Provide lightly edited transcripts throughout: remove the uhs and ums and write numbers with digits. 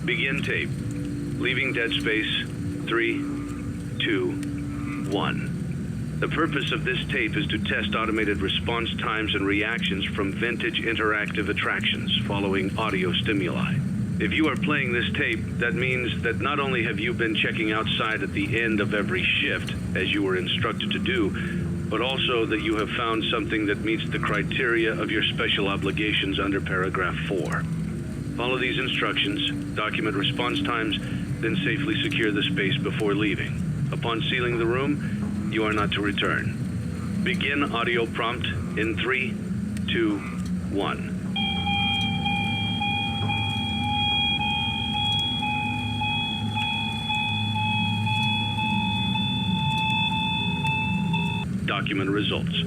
Begin tape. Leaving dead space. 3, 2, 1. The purpose of this tape is to test automated response times and reactions from vintage interactive attractions following audio stimuli. If you are playing this tape, that means that not only have you been checking outside at the end of every shift, as you were instructed to do, but also that you have found something that meets the criteria of your special obligations under paragraph 4. Follow these instructions, document response times, then safely secure the space before leaving. Upon sealing the room, you are not to return. Begin audio prompt in 3, 2, 1. Document results.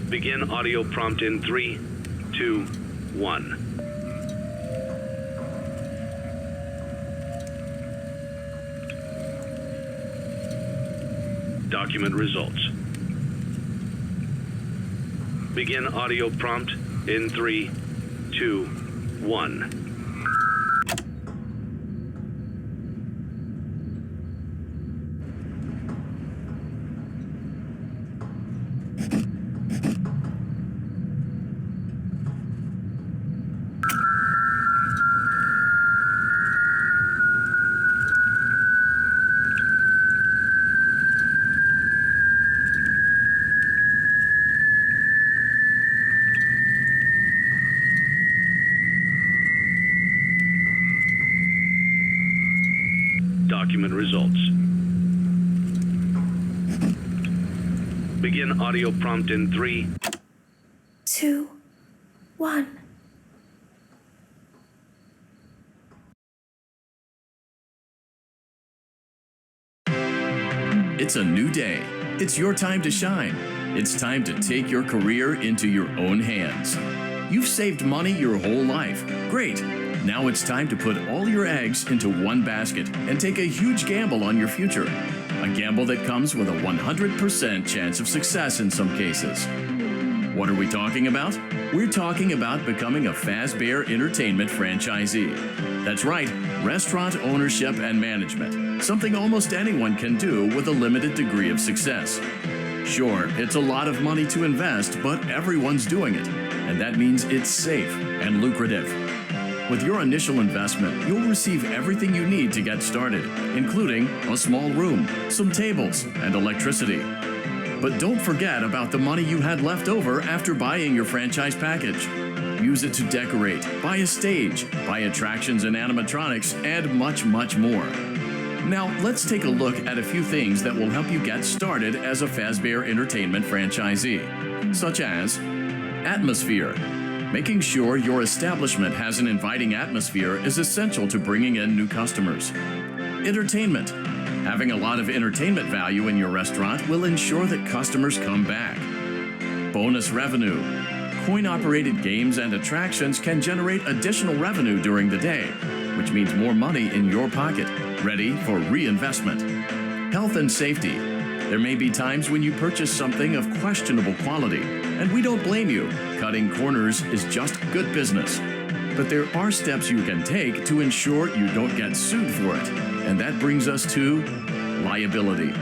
Begin audio prompt in 3, 2, 1. Document results. Begin audio prompt in 3, 2, 1. Document results. Begin audio prompt in 3, 2, 1. It's a new day. It's your time to shine. It's time to take your career into your own hands. You've saved money your whole life. Great. Now it's time to put all your eggs into one basket and take a huge gamble on your future. A gamble that comes with a 100% chance of success in some cases. What are we talking about? We're talking about becoming a Fazbear Entertainment franchisee. That's right, restaurant ownership and management. Something almost anyone can do with a limited degree of success. Sure, it's a lot of money to invest, but everyone's doing it. And that means it's safe and lucrative. With your initial investment, you'll receive everything you need to get started, including a small room, some tables, and electricity. But don't forget about the money you had left over after buying your franchise package. Use it to decorate, buy a stage, buy attractions and animatronics, and much, much more. Now, let's take a look at a few things that will help you get started as a Fazbear Entertainment franchisee, such as atmosphere. Making sure your establishment has an inviting atmosphere is essential to bringing in new customers. Entertainment. Having a lot of entertainment value in your restaurant will ensure that customers come back. Bonus revenue. Coin-operated games and attractions can generate additional revenue during the day, which means more money in your pocket, ready for reinvestment. Health and safety. There may be times when you purchase something of questionable quality, and we don't blame you. Cutting corners is just good business. But there are steps you can take to ensure you don't get sued for it. And that brings us to liability.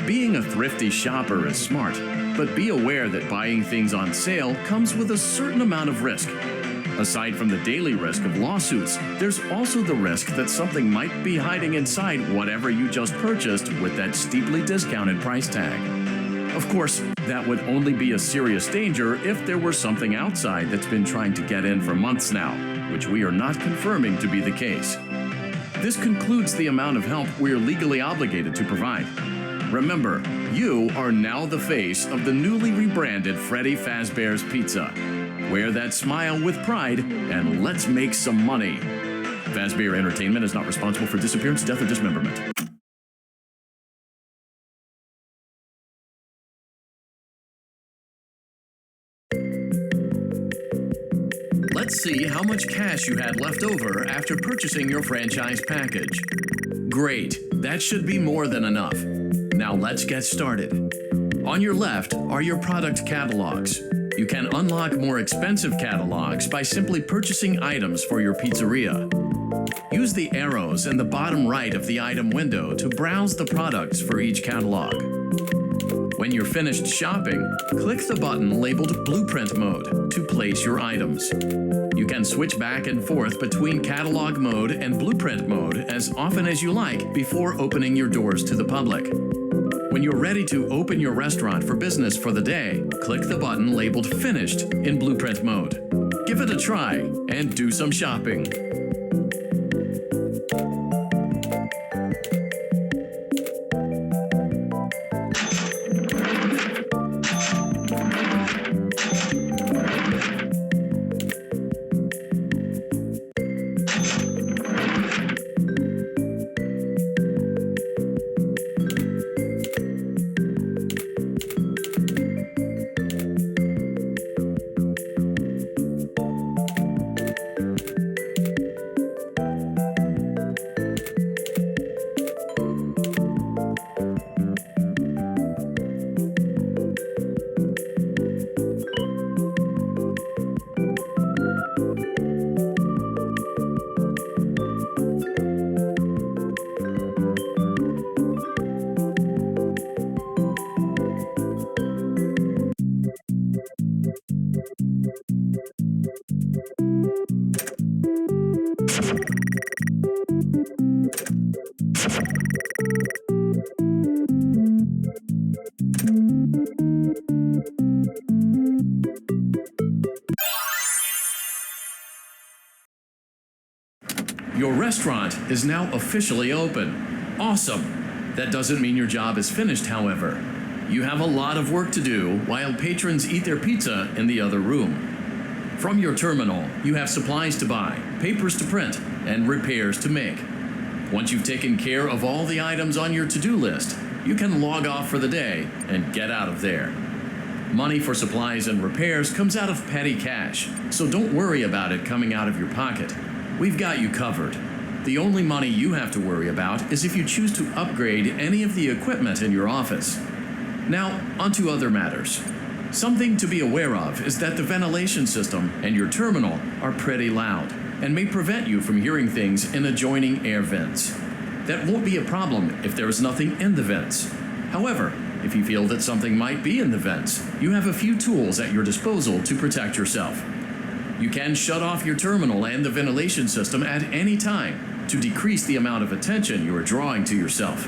Being a thrifty shopper is smart, but be aware that buying things on sale comes with a certain amount of risk. Aside from the daily risk of lawsuits, there's also the risk that something might be hiding inside whatever you just purchased with that steeply discounted price tag. Of course, that would only be a serious danger if there were something outside that's been trying to get in for months now, which we are not confirming to be the case. This concludes the amount of help we're legally obligated to provide. Remember, you are now the face of the newly rebranded Freddy Fazbear's Pizza. Wear that smile with pride, and let's make some money. Fazbear Entertainment is not responsible for disappearance, death, or dismemberment. Let's see how much cash you had left over after purchasing your franchise package. Great, that should be more than enough. Now let's get started. On your left are your product catalogs. You can unlock more expensive catalogs by simply purchasing items for your pizzeria. Use the arrows in the bottom right of the item window to browse the products for each catalog. When you're finished shopping, click the button labeled Blueprint Mode to place your items. You can switch back and forth between Catalog Mode and Blueprint Mode as often as you like before opening your doors to the public. When you're ready to open your restaurant for business for the day, click the button labeled Finished in Blueprint Mode. Give it a try and do some shopping. Your restaurant is now officially open. Awesome! That doesn't mean your job is finished, however. You have a lot of work to do while patrons eat their pizza in the other room. From your terminal, you have supplies to buy, papers to print, and repairs to make. Once you've taken care of all the items on your to-do list, you can log off for the day and get out of there. Money for supplies and repairs comes out of petty cash, so don't worry about it coming out of your pocket. We've got you covered. The only money you have to worry about is if you choose to upgrade any of the equipment in your office. Now, onto other matters. Something to be aware of is that the ventilation system and your terminal are pretty loud and may prevent you from hearing things in adjoining air vents. That won't be a problem if there is nothing in the vents. However, if you feel that something might be in the vents, you have a few tools at your disposal to protect yourself. You can shut off your terminal and the ventilation system at any time to decrease the amount of attention you are drawing to yourself.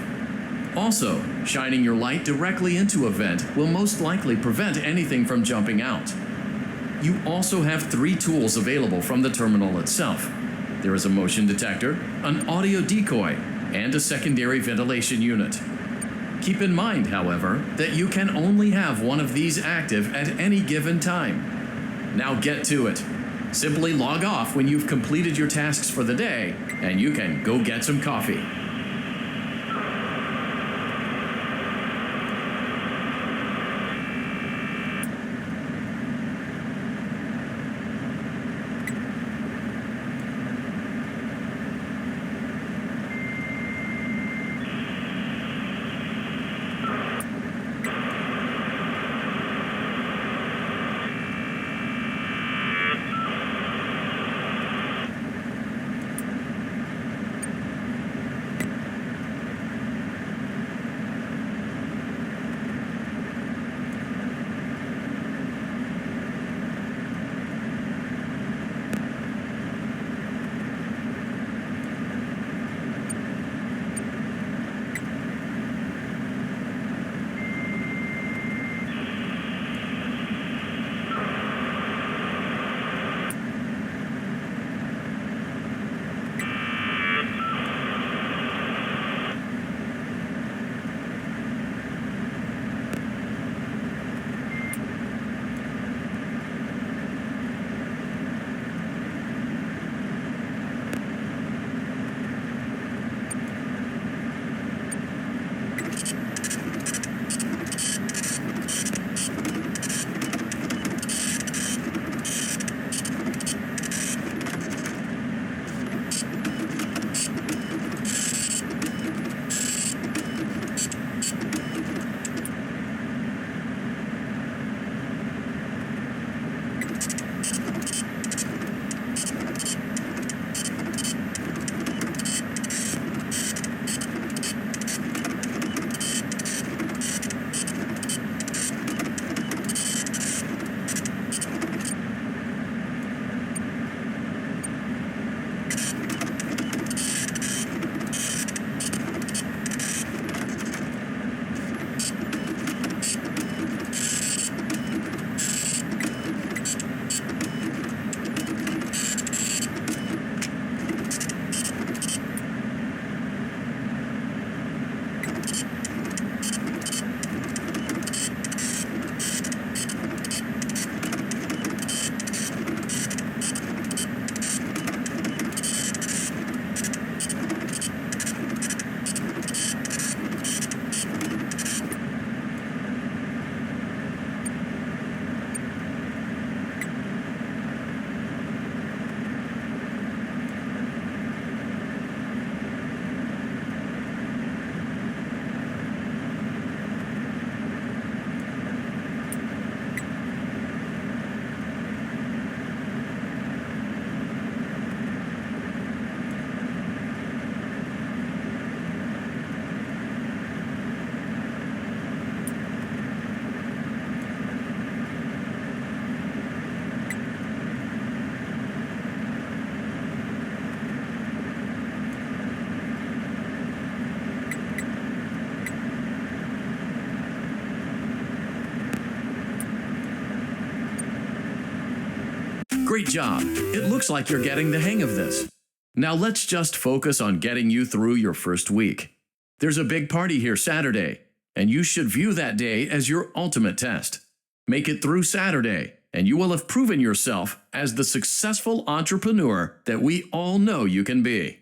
Also, shining your light directly into a vent will most likely prevent anything from jumping out. You also have 3 tools available from the terminal itself. There is a motion detector, an audio decoy, and a secondary ventilation unit. Keep in mind, however, that you can only have one of these active at any given time. Now get to it. Simply log off when you've completed your tasks for the day, and you can go get some coffee. Great job. It looks like you're getting the hang of this. Now let's just focus on getting you through your first week. There's a big party here Saturday, and you should view that day as your ultimate test. Make it through Saturday, and you will have proven yourself as the successful entrepreneur that we all know you can be.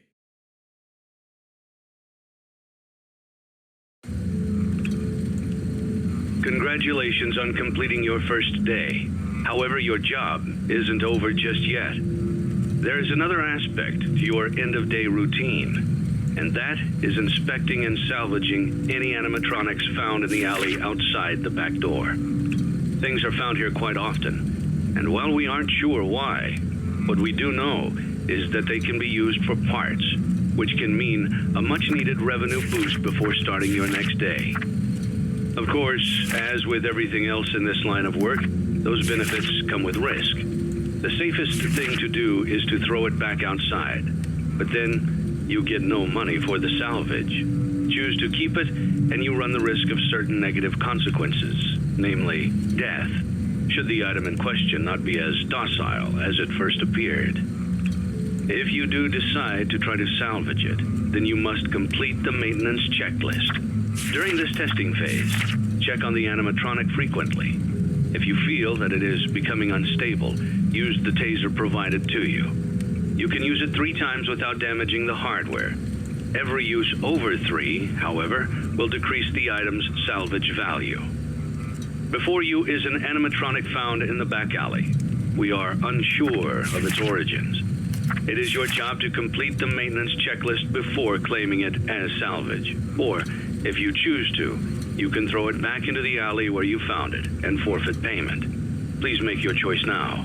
Congratulations on completing your first day. However, your job isn't over just yet. There is another aspect to your end-of-day routine, and that is inspecting and salvaging any animatronics found in the alley outside the back door. Things are found here quite often, and while we aren't sure why, what we do know is that they can be used for parts, which can mean a much-needed revenue boost before starting your next day. Of course, as with everything else in this line of work, those benefits come with risk. The safest thing to do is to throw it back outside, but then you get no money for the salvage. Choose to keep it, and you run the risk of certain negative consequences, namely death, should the item in question not be as docile as it first appeared. If you do decide to try to salvage it, then you must complete the maintenance checklist. During this testing phase, check on the animatronic frequently. If you feel that it is becoming unstable, use the taser provided to you. You can use it 3 times without damaging the hardware. Every use over 3, however, will decrease the item's salvage value. Before you is an animatronic found in the back alley. We are unsure of its origins. It is your job to complete the maintenance checklist before claiming it as salvage. Or, if you choose to, you can throw it back into the alley where you found it and forfeit payment. Please make your choice now.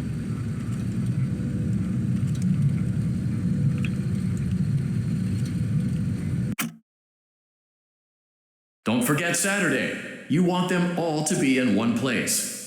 Don't forget Saturday. You want them all to be in one place.